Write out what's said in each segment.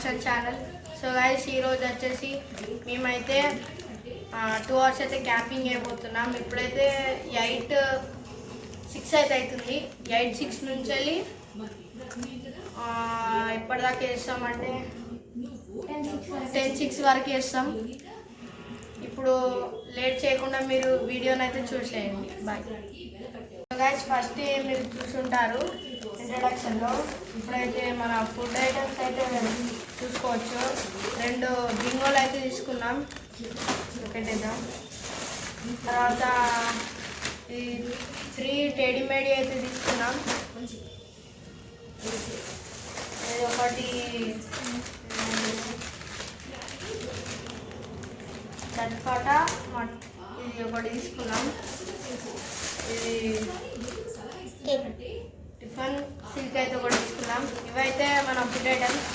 Harshad channel. So guys ఈరోజు వచ్చేసి మేమైతే 2 hours అయితే క్యాంపింగ్ అయిపోతున్నాం. ఇప్పుడైతే 8:06 అయితే అవుతుంది. 8:06 నుంచి వెళ్ళి ఎప్పటిదాకా వేస్తామంటే 10:06 వరకు వేస్తాం. ఇప్పుడు లేట్ చేయకుండా మీరు వీడియోని అయితే చూసేయండి. బాయ్. గైస్ ఫస్ట్ మీరు చూసుంటారు ఇంట్రడక్షన్లో. ఇప్పుడైతే మన ఫుడ్ ఐటమ్స్ అయితే చూసుకోవచ్చు. 2 బింగోలు అయితే తీసుకున్నాం, పెట్టేద్దాం. తర్వాత ఈ 3 టెడీ మేడీ అయితే తీసుకున్నాం. ఇది ఒకటి చట్పట, ఇది ఒకటి తీసుకున్నాం. ఇది టిఫిన్ సిల్క్ అయితే ఒకటి తీసుకున్నాం. ఇవైతే మన ఫుడ్ ఐటమ్స్.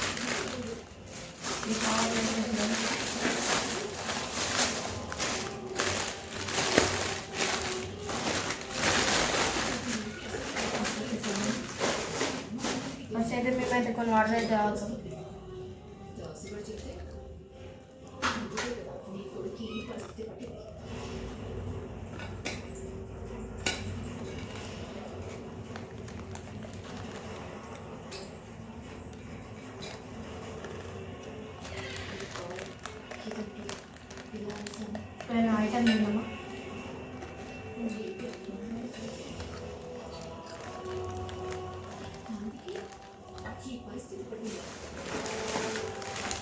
ఫస్ట్ అయితే మేమైతే కొన్ని వాటర్ అయితే తాగుతాం. ఐటమ్ తిందామా?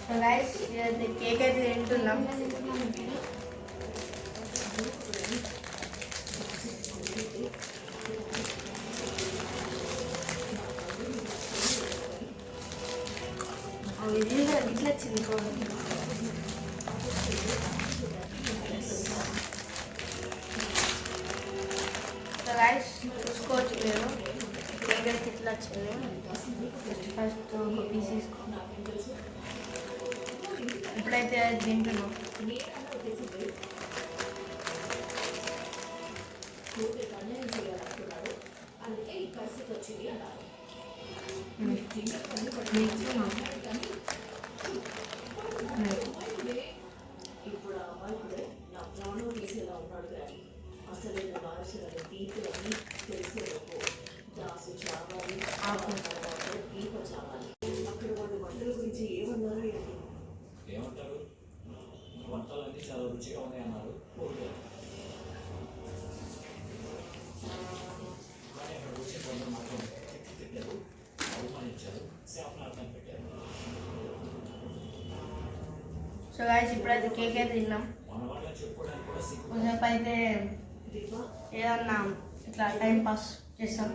సో గైస్ కేక్ అయితే తింటున్నాం. ఇది ఇట్లా వచ్చింది. సో గైస్ చూసుకోవచ్చు మీరు కేక్ అయితే ఇట్లా వచ్చింది. ఫస్ట్ ఒక పీస్ తీసుకున్నాం. ఇప్పుడైతే తింటున్నాం. ఏమంటారు? వంటలన్నీ చాలా రుచిగా ఉన్నాయి అన్నారు. కానీ అక్కడ వచ్చే కొందరు మాత్రం తిట్టారు, అవమానించారు, శాపనార్థం పెట్టారు. సో గైస్ ఇప్పుడైతే కేక్ అయితే తిన్నాం. మన వాళ్ళని చెప్పుకోవడానికి కూడా కొంచెంసేపు అయితే ఏదన్నా ఇట్లా టైం పాస్ చేస్తాం.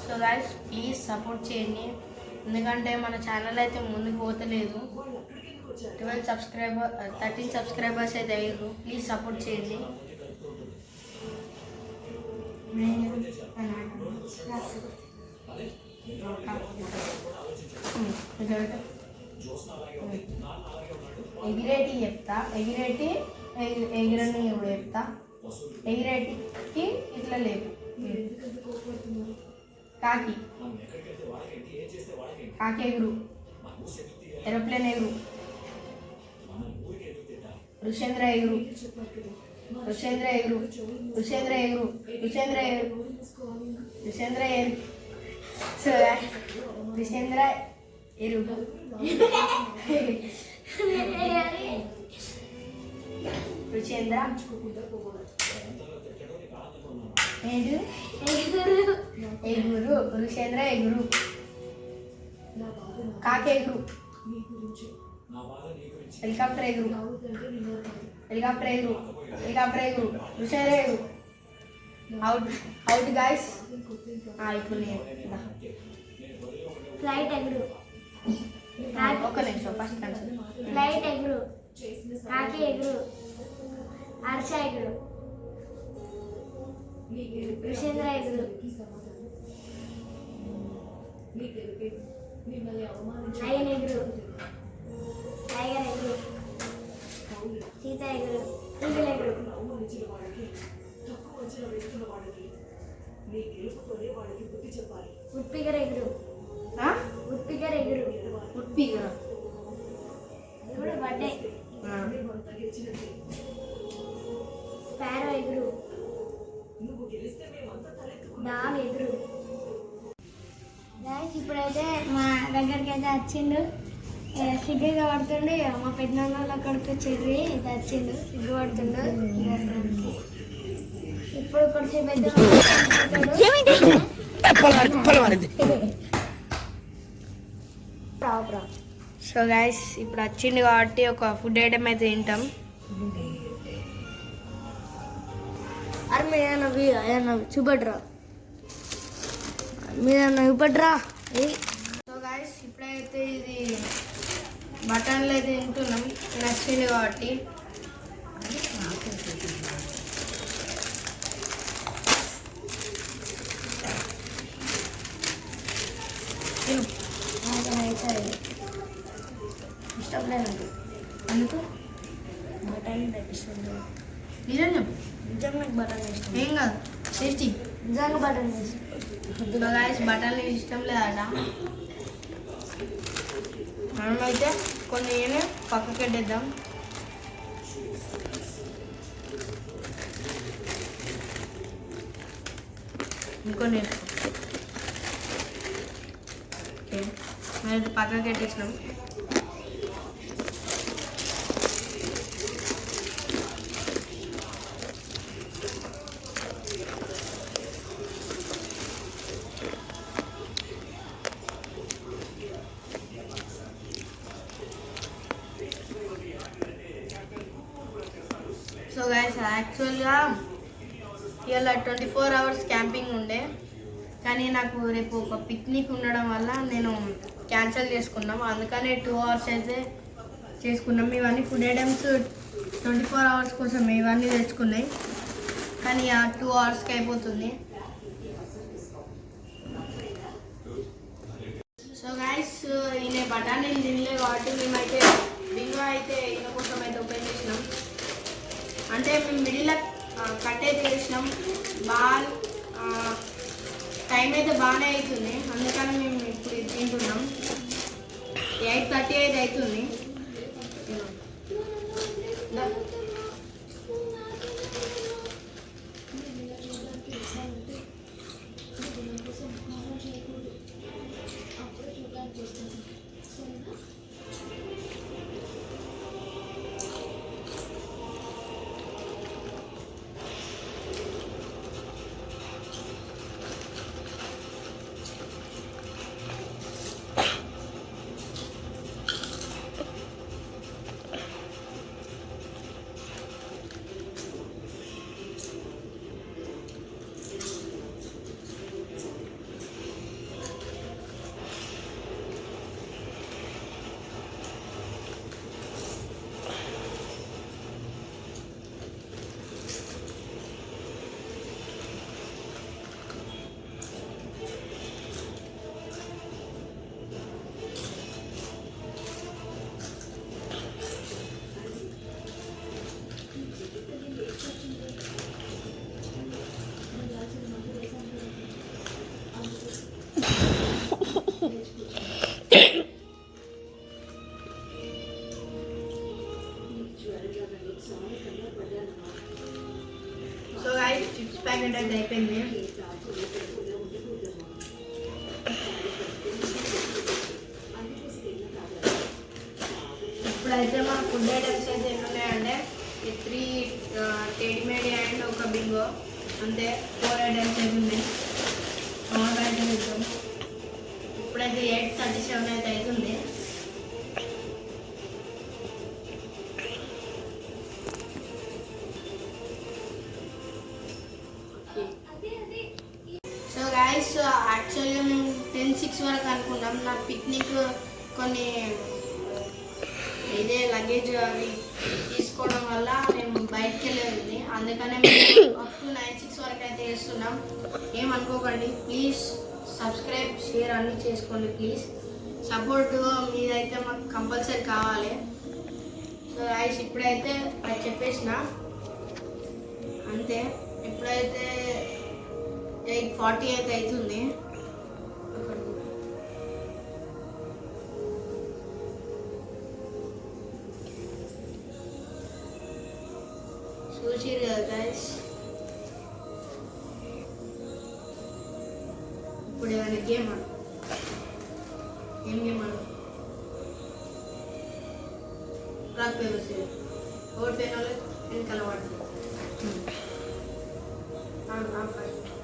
సో గైస్ ప్లీజ్ సపోర్ట్ చేయండి, ఎందుకంటే మన ఛానల్ అయితే ముందుకు పోతలేదు. 13 సబ్స్క్రైబర్స్ అయితే అయ్యారు. ప్లీజ్ సపోర్ట్ చేయండి. ఎగిరేటి చెప్తా, ఎగిరని ఇప్పుడు చెప్తా. ఎగిరేటికి ఇట్లా లేపు. కాకి ఎగురు, ఏరోప్లేన్ ఎగురు, ఋషేంద్ర ఎగురు, ఋషేంద్ర ఎగురు, ఋషేంద్ర ఎగురు, ఋషేంద్ర ఎగురు, ఋషేంద్ర ఎగురు. సో ఋషేంద్ర ఎరుగు, ఋషేంద్ర ఎగురు, ఋషేంద్ర ఎగురు, కాకి ఎగురు, హెలికాప్టర్ ఎగురు, హెలికాప్టర్ ఎగురు, హెలికాప్టర్ ఎగురు, ఋషేంద్ర ఎగురు. Out guys. ఇప్పుడు ఫ్లైట్ ఎగురు, ఒక్క నిమిషం ఫస్ట్ కన్సల్. ఫ్లైట్ ఎగురు, కాకి ఎగురు, హర్ష ఎగురు, ఋషేంద్ర ఎగురు, లయన్ ఎగురు, టైగర్ ఎగురు, సీత ఎగురు, ఈగల్ ఎగురు, ఉడ్పిగర్ ఎగురు ఉడ్పిగర్ ఎగురు ఉడ్పిగరా ఇది కూడా బర్త్డే స్పారో ఎగురు డాగ్ ఎగురు గాయస్ ఇప్పుడైతే మా దగ్గరికి అయితే వచ్చిండు సిగ్గుగా పడుతుండే మా పెద్దనాన్న అక్కడికి చెర్రి ఇది వచ్చిండు సిగ్గు పడుతుండు ఇప్పుడు కొంచెం పెద్ద సో గైస్ ఇప్పుడు వచ్చింది కాబట్టి ఒక ఫుడ్ ఐటమ్ అయితే తింటాం. అరే మీద చూపట్రా మీద చూపట్రా. సో గైస్ ఇప్పుడైతే ఇది బటన్లు అయితే తింటున్నాం నచ్చింది కాబట్టి. ఇష్టం లేదు అందుకు బటన్ ఇష్టం లేదు నిజం చెప్పు. నిజంగా నాకు బటన్ ఇష్టం ఏం కాదు టేస్టీ. నిజంగా బటన్ ఇష్టం. సో గైస్ బటన్లు ఇష్టం లేదట. మనమైతే కొన్ని పక్కకి పెట్టేద్దాం. ఇంకొన్ని ఓకే మరి పక్కకి పెట్టేసినాం. సో గైస్ యాక్చువల్గా ఇవాళ 24 hours క్యాంపింగ్ ఉండే, కానీ నాకు రేపు ఒక పిక్నిక్ ఉండడం వల్ల నేను క్యాన్సిల్ చేసుకున్నాం. అందుకనే 2 hours అయితే చేసుకున్నాం. ఇవన్నీ ఫుడ్ ఐటమ్స్ 24 hours కోసం ఇవన్నీ తెచ్చుకున్నాయి, కానీ ఆ 2 hours అయిపోతుంది. సో గైస్ ఈయన బఠానీలు తినలే కాబట్టి మేమైతే బింగో అయితే ఈయన కోసం అయితే ఓపెన్ చేసినాం. అంటే మేము మిడిల్లో కట్ అయితే చేసినాం. బాల్ టైం అయితే బాగానే అవుతుంది, అందుకని మేము ఇప్పుడు ఇది తింటున్నాం. 8:30 అయితే అవుతుంది. సో గైస్ చిప్స్ ప్యాకెట్ అయితే అయిపోయింది. ఇప్పుడైతే మా ఫుడ్ ఐటమ్స్ అయితే ఎన్ని ఉన్నాయంటే 3 టెడీమేడి అండ్ ఒక బింగో, అంతే 4 ఐటమ్స్ అయితే ఉన్నాయి. అయితే ఇద్దాం. ఇప్పుడైతే 8:37 అయితే అవుతుంది. సో గైస్ యాక్చువల్గా మేము 10-6 వరకు అనుకున్నాం. నా పిక్నిక్ కొన్ని ఇదే లగేజ్ అవి తీసుకోవడం వల్ల మేము బయటకు వెళ్ళేది, అందుకనే మేము అప్ టు 9-6 వరకు అయితే చేస్తున్నాం. ఏమనుకోకండి ప్లీజ్. సబ్స్క్రైబ్ షేర్ అన్నీ చేసుకోండి ప్లీజ్. సపోర్ట్ మీదైతే మాకు కంపల్సరీ కావాలి. సో గైస్ ఇప్పుడైతే అది చెప్పేసిన అంతే. ఇప్పుడైతే 8 8:40 అయితే అవుతుంది. చూసిరు కదా గైస్. ఇప్పుడు ఏమైనా గేమ్ ఆడు. ఏం గేమ్ ఆడు? Rock paper scissor. ఓడిపోయిన వాళ్ళు వెనకాల పడుతుంది.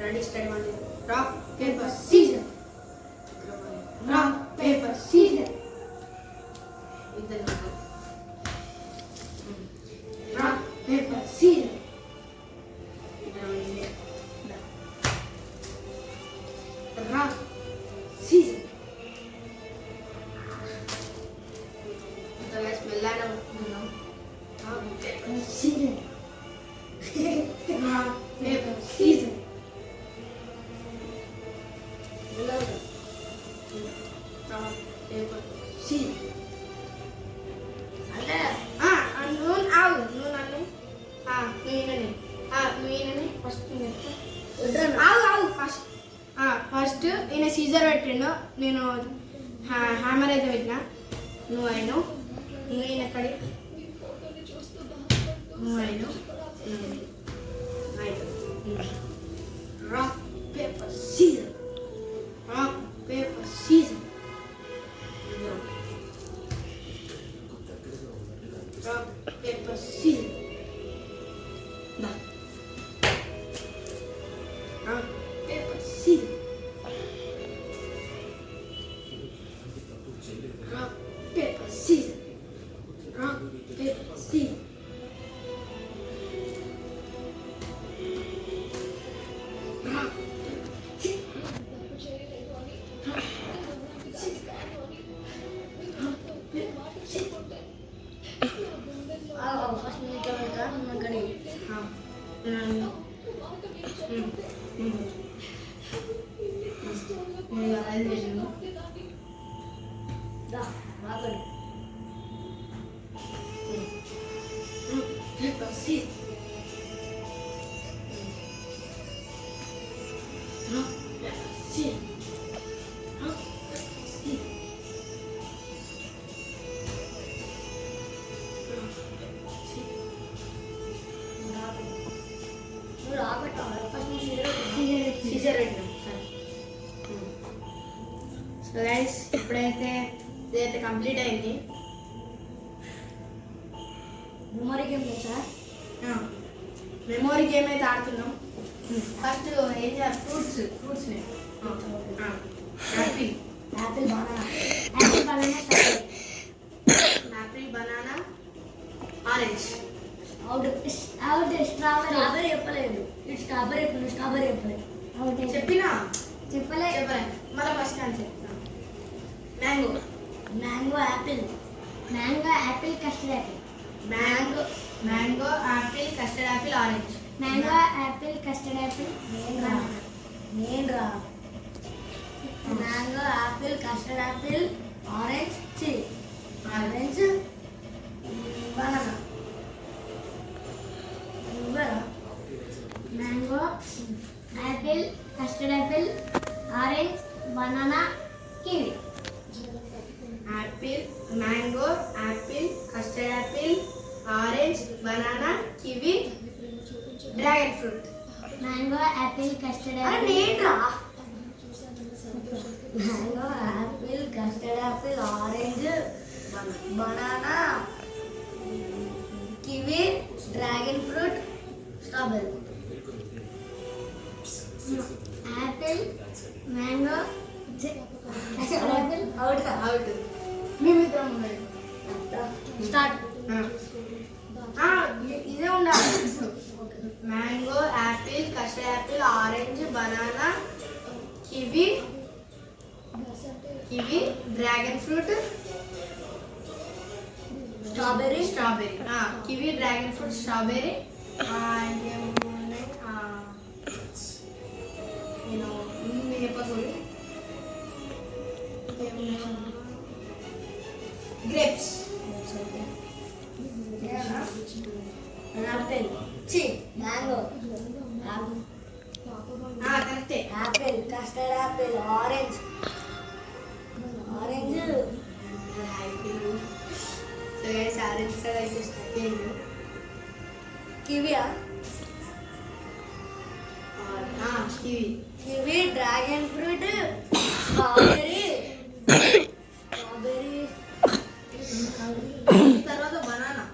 రెడీ స్టడీ అంటే rock paper scissor. Rock paper scissor. ఇద్దరు rock paper scissor. Rock scissor. మెల్లాగా ఉంటున్నాం. Scissor rock paper scissor. Rock paper scissor. అంటే నువ్వు ఆవు. నువ్వు నన్ను నువ్వు ఈయనని ఫస్ట్ ఆవు ఫస్ట్ ఈయన సీజర్ పెట్టిండు. నేను హ్యామర్ అయితే పెట్టిన. నువ్వు అయిను. నువ్వు ఈయన ఎక్కడి నువ్వు అయిను. Rock paper scissor. Rock paper scissor. Rock paper scissor. Rock paper scissor. Rock, paper, scissors. Rock, paper, scissors. Rock, first మీకు పెడతా అక్కడి బాగా paper, scissors. Rock, paper, scissors. Rock, paper, scissors. Rock, paper, scissors. నువ్వు రాబట్టావు first Caesar Caesar పెట్టినాం. So guys ఇప్పుడైతే ఇదైతే complete అయింది. Memory game sir memory game అయితే ఆడుతున్నాం. ఫస్ట్ ఏం చేయాలి? Fruits Apple Apple banana Apple banana orange. Out strawberry చెప్పలేదు. ఇటు స్ట్రాబెరీ చెప్పలేదు. అవుట్ చెప్పినా చెప్పలే. మళ్ళీ ఫస్ట్ అని చెప్తాను. Mango mango apple custard apple mango apple custard apple orange. Mango apple custard apple mango apple custard apple orange banana. Mango apple custard apple orange banana kiwi. Apple mango apple custard apple orange banana kiwi dragon fruit. Mango apple custard అరే apple నేట్రా mango apple custard apple orange banana kiwi dragon fruit strawberry. Apple mango custard apple out. మేమిద్దరం ఉన్నాయి. Start. ఇదే ఉండాలి. Mango apple custard apple orange banana kiwi dragon fruit strawberry kiwi dragon fruit strawberry. ఇంకేమున్నాయి? నేను చెప్పకూడదు. Grapes. Apple mango కరెక్టే. Apple, custard apple, orange, so guys orange colour అయితే stuck అయింది. కివియా, కివి డ్రాగన్ ఫ్రూట్, స్ట్రాబెర్రీ, తర్వాత బనానా.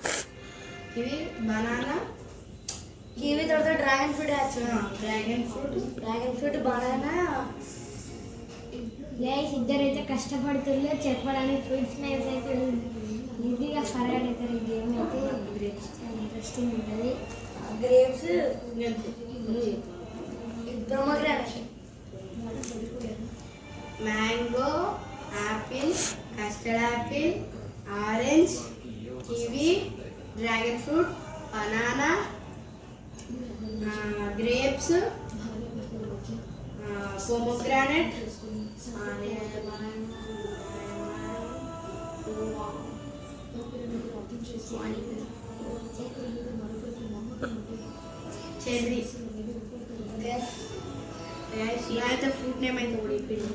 బనానా, కివి తర్వాత dragon fruit dragon fruit, banana. Guys ఇద్దరైతే కష్టపడుతుందో చెప్పడానికి ఫ్రూట్స్ నేమ్స్ అయితే ఈజీగా ఫర్గెట్ అవుతారు. ఈ గేమ్ అయితే ఇంట్రెస్టింగ్ ఉంటుంది. Grapes, pomegranate, mango, apple, custard apple, orange, kiwi, dragon fruit, banana, grapes, pomegranate, cherry. అయితే ఫ్రూట్ నేమ్ అయితే కూడా ఇప్పింది.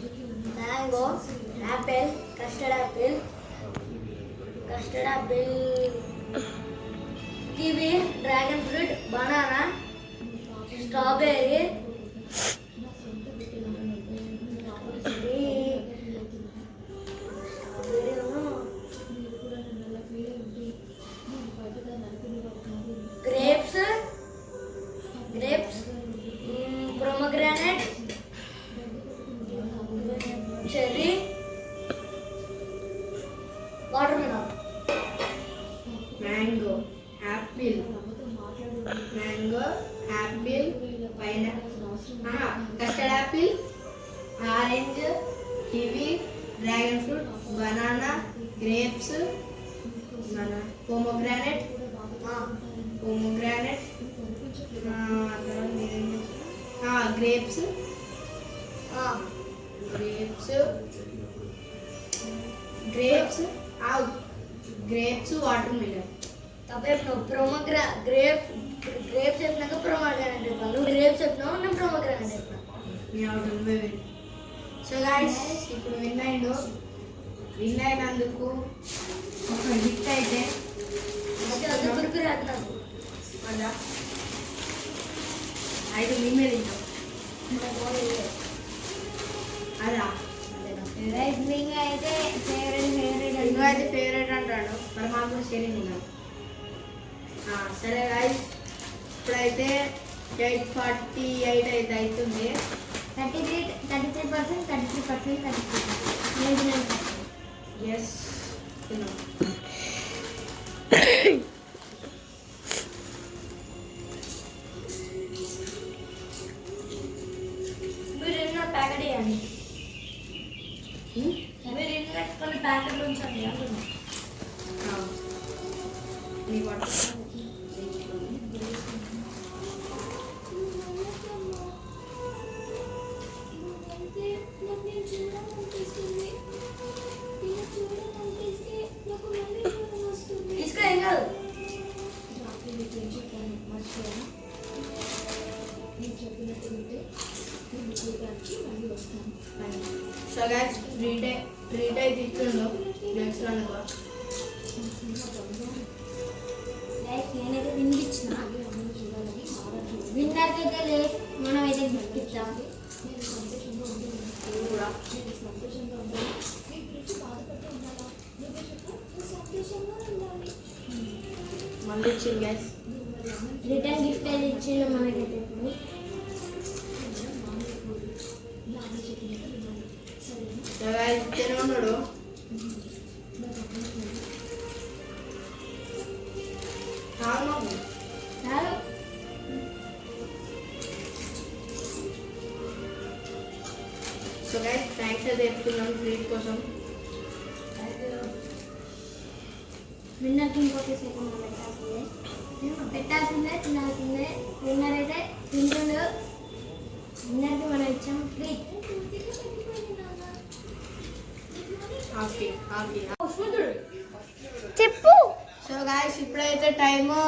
Mango, apple, custard apple, kiwi, dragon fruit, banana, strawberry, grapes, pomegranate, cherry, watermelon. Mango, apple, custard apple, orange, kiwi, dragon fruit, banana, grapes, pomegranate, grapes, watermelon. Grapes చెప్పినాక pomegranate చెప్పాను. నువ్వు grapes చెప్పినావు, నేను pomegranate చెప్పినా. So guys ఇప్పుడు win అయినందుకు ఒక gift అయితే కురుకురు అంటున్నాను. అదా అయితే మేమే తింటాం. అదా రైస్ అయితే ఇంకా అయితే ఫేవరెట్ అంటాడు. మరి మాకు కూడా షేరింగ్ ఉన్నాం. సరే గాయస్ ఇప్పుడైతే 8:48 అయితే అవుతుంది. 33%. ఎస్ తిన్నాం. మీరు ఎన్న ప్యాకెట్ వేయండి. మీరు ఎన్న కొన్ని ప్యాకెట్లు ఉంచండి అంటున్నా. నీకు వాటర్ తీసుకో, ఏం కాదు. సో గైస్ ట్రీట్ అయితే ఇస్తుండో తెలిసినందుకు. నేనైతే వినిపించిన విన్నర్కి అయితే లేదు, మనం అయితే గిఫ్ట్ ఇస్తాం. కూడా మళ్ళీ ఇచ్చింది గైస్. రిటర్న్ గిఫ్ట్ అయితే ఇచ్చిండు మనకైతే ఇప్పుడు. సో గైస్ ఇచ్చేనే ఉన్నాడు. చాలు సో గైస్ థ్యాంక్స్ అయితే చెప్తున్నాను ట్రీట్ కోసం. విన్నర్కి ఇంకోటి సెకండ్ పెట్టాల్సిందే తినాల్సిందే. విన్నర్ అయితే తింటుండు. విన్నర్కి మనం ఇచ్చాం ట్రీట్. చెప్పు. సో గాయస్ ఇప్పుడైతే టైము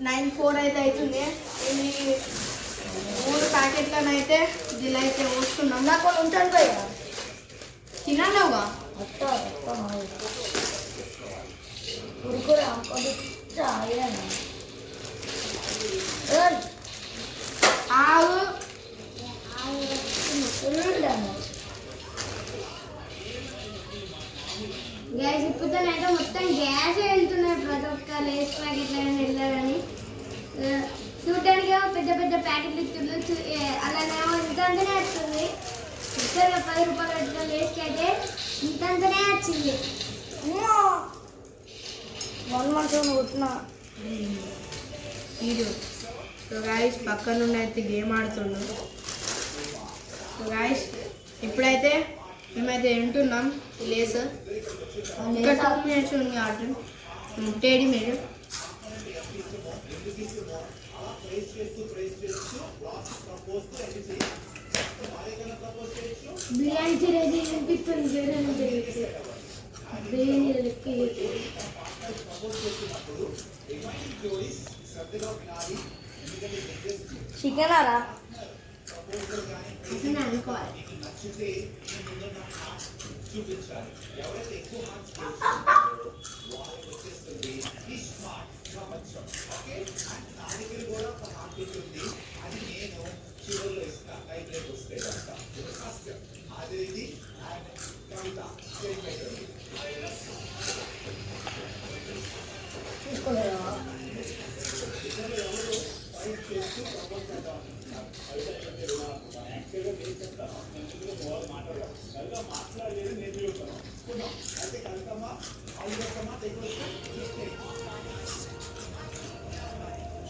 9:04 అయితే అవుతుంది. ఈ 3 ప్యాకెట్లనైతే ఇలా అయితే పోసుకున్నాం. నాకు కొన్ని ఉంటాను పోయా తినలేవుగా. ఉరుకురా ఆవు గ్యాస్ ఇప్పుతానైతే మొత్తం గ్యాస్ వెళ్తున్నాయి. ప్రతి ఒక్క లేస్ ప్యాకెట్ వెళ్ళారని చూడడానికి పెద్ద పెద్ద ప్యాకెట్లు ఇస్తున్నారు. అలానేమో ఇంతంతనే వస్తుంది. ఇక్కడ 10 రూపాయలు పెట్టిన లేస్కి అయితే ఇంతంతనే వచ్చింది. 1 month కొట్టిన వీడియో. సో గాయస్ పక్క నుండి అయితే గేమ్ ఆడుతున్నాం. సో గాయస్ ఇప్పుడైతే మేమైతే వింటున్నాం లేస్. ఇంకా 2 minutes ఉంది ఆట. టేడి మీరు బిర్యానీ తినేది వినిపిస్తుంది. బిర్యానీ లెక్క చికెన్ రా చికెన్ అనుకోవాలి.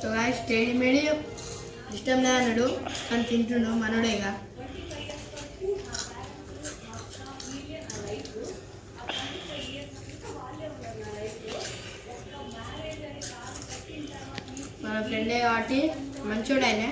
సో గాయస్ టేడి మేడి ఇష్టం లే అన్నాడు కానీ తింటుండు మనోడేగా. మన ఫ్రెండే కాబట్టి మంచోడు ఆయన.